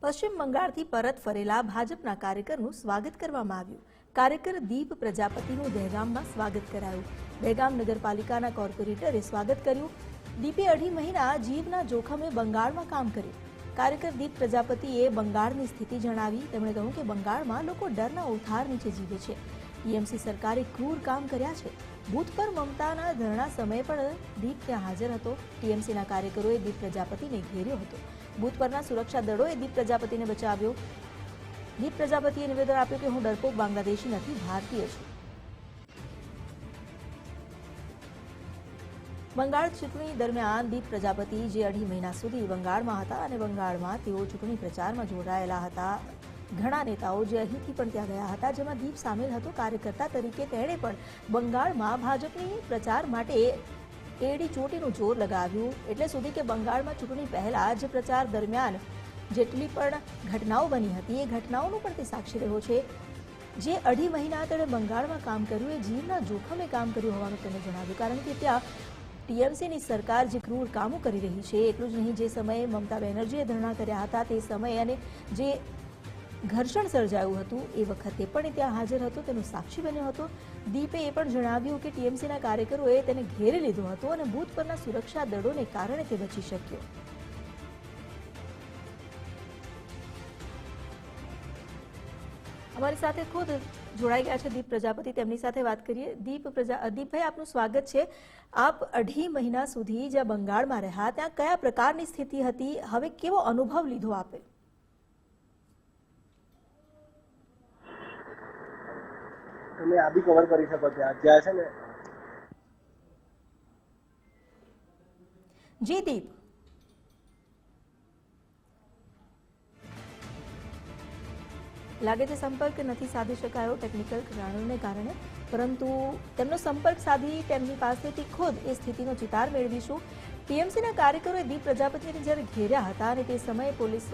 પશ્ચિમ બંગાળથી પરત ફરેલા ભાજપના કાર્યકરનું સ્વાગત કરવામાં આવ્યું। કાર્યકર દીપ પ્રજાપતિનું દહેગામમાં સ્વાગત કરાયું। દહેગામ નગરપાલિકાના કોર્પોરેટરે સ્વાગત કર્યું। દીપે 2.5 મહિના જીવના જોખમે બંગાળમાં કામ કર્યું। કાર્યકર દીપ પ્રજાપતિએ બંગાળની સ્થિતિ જણાવી। તેમણે કહ્યું કે બંગાળમાં લોકો ડરના ઓથાર નીચે જીવે છે। ટીએમસી સરકારે ક્રૂર કામ કર્યા છે। બૂથ પર મમતાના ધરણા સમયે પણ દીપ ત્યાં હાજર હતો। ટીએમસીના કાર્યકરોએ દીપ પ્રજાપતિને ઘેર્યો હતો। બૂથ પરના સુરક્ષા દળોએ દીપ પ્રજાપતિને બચાવ્યો। દીપ પ્રજાપતિએ નિવેદન આપ્યું કે હું ડરપોક બાંગ્લાદેશી નથી, ભારતીય છું। બંગાળ ચૂંટણી દરમિયાન દીપ પ્રજાપતિ જે 2.5 મહિના સુધી બંગાળમાં હતા અને બંગાળમાં તેઓ ચૂંટણી પ્રચારમાં જોડાયેલા હતા। ઘણા નેતાઓ જે અહીંથી પણ ત્યાં ગયા હતા, જેમાં દીપ સામેલ હતો। કાર્યકર્તા તરીકે તેણે પણ બંગાળમાં ભાજપની પ્રચાર માટે એડી ચોટીનું જોર લગાવ્યું, એટલે સુધી કે બંગાળમાં ચૂંટણી પહેલા જ પ્રચાર દરમિયાન જેટલી પણ ઘટનાઓ બની હતી એ ઘટનાઓનો પણ તે સાક્ષી રહ્યો છે। જે 2.5 મહિના તેણે બંગાળમાં કામ કર્યું એ જીવના જોખમે કામ કર્યું હોવાનું તેણે જણાવ્યું, કારણ કે ત્યાં ટીએમસીની સરકાર જે ક્રૂર કામો કરી રહી છે। એટલું જ નહીં, જે સમયે મમતા બેનર્જીએ ધરણા કર્યા હતા તે સમયે અને જે ઘર્ષણ સર્જાયું હતું એ વખતે પણ ત્યાં હાજર હતો, તેનો સાક્ષી બન્યો હતો। દીપે એ પણ જણાવ્યું કે ટીએમસીના કાર્યકરોએ તેને ઘેરી લીધો હતો અને બૂથ પરના સુરક્ષા દળોને કારણે તે બચી શક્યો। અમારી સાથે ખુદ જોડાઈ ગયા છે દીપ પ્રજાપતિ, તેમની સાથે વાત કરીએ। દીપભાઈ, આપનું સ્વાગત છે। આપ 2.5 મહિના સુધી જ્યાં બંગાળમાં રહ્યા, ત્યાં કયા પ્રકારની સ્થિતિ હતી, હવે કેવો અનુભવ લીધો આપે? તમે આ બી કવર કરી શકો ત્યાં છે ને। જી દીપ, લાગે છે સંપર્ક નથી સાધી શકાયો ટેકનિકલ કારણોને કારણે, પરંતુ તેમનો સંપર્ક સાધી તેમની પાસેથી ખુદ એ સ્થિતિનો ચિતાર મેળવીશું। ટીએમસીના કાર્યકરોએ દીપ પ્રજાપતિને જ્યારે ઘેર્યા હતા અને તે સમયે પોલીસ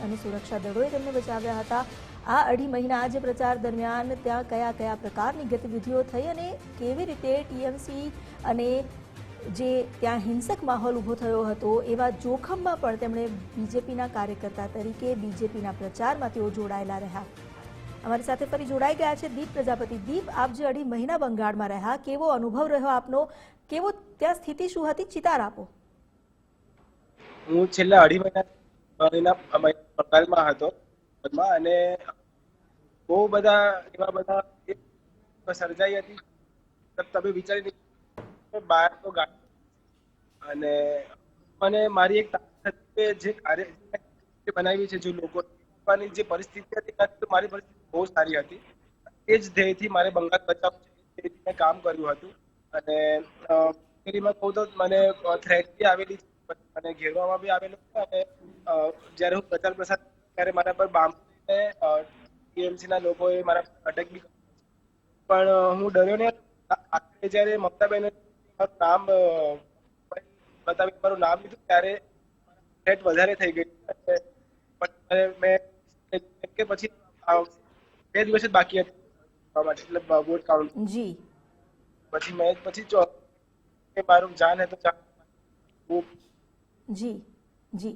અને સુરક્ષા દળોએ તેમને બચાવ્યા હતા। આ 2.5 મહિના જે પ્રચાર દરમિયાન ત્યાં કયા કયા પ્રકારની ગતિવિધિઓ થઈ અને કેવી રીતે ટીએમસી અને જે ત્યાં હિંસક માહોલ ઊભો થયો હતો એવા જોખમમાં પણ તેમણે બીજેપીના કાર્યકર્તા તરીકે બીજેપીના પ્રચારમાં તેઓ જોડાયેલા રહ્યા। અમારી સાથે ફરી જોડાઈ ગયા છે દીપ પ્રજાપતિ। દીપ, આપ જે 2.5 મહિના બંગાળમાં રહ્યા, કેવો અનુભવ રહ્યો આપનો? કેવો ત્યાં સ્થિતિ શું હતી? ચિતાર આપો। હું છેલ્લા 2.5 મહિના બંગાળમાં હતો અને બહુ બધા એવા બધા સર્જાઈ હતી, તમે વિચારી બહાર તો ગાડી અને મને મારી એક તાકાત હતી કે જે કાર્ય બનાવી છે, જે લોકોની જે પરિસ્થિતિ હતી મારી પરિસ્થિતિ બહુ સારી હતી। એ જ ધ્યેયથી મારે બંગાળ બચાવવું છે, મેં કામ કર્યું હતું। અને કહું તો મને થ્રેટ બી આવેલી છે, મને ઘેરવામાં બી આવેલું છે અને જ્યારે હું પ્રચાર પ્રસાર ત્યારે મારા પર બાંબુ ટીએમસીના લોકોએ મારા અટેક બી કર્યો, પણ હું ડર્યો નહીં। જ્યારે મમતા બેનર્જી નામ બતાવી મારું નામ લીધું ત્યારે થ્રેટ વધારે થઈ ગઈ। મેં કે પછી 2 દિવસ જ બાકી હતા માટે, એટલે વોટ કાઉન્ટ જી પછી મેં કે મારું જાન હે તો જાન। જી જી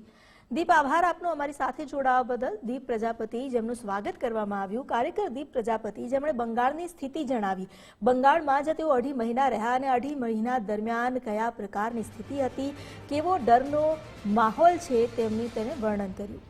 દીપ, આભાર આપનો અમારી સાથે જોડાવા બદલ। દીપ પ્રજાપતિ, જેમનું સ્વાગત કરવામાં આવ્યું। કાર્યકર દીપ પ્રજાપતિ, જેમણે બંગાળની સ્થિતિ જણાવી, બંગાળમાં જે તેઓ 2.5 મહિના રહ્યા અને 2.5 મહિના દરમિયાન કયા પ્રકારની સ્થિતિ હતી, કેવો ડરનો માહોલ છે, તેમની તેને વર્ણન કર્યું।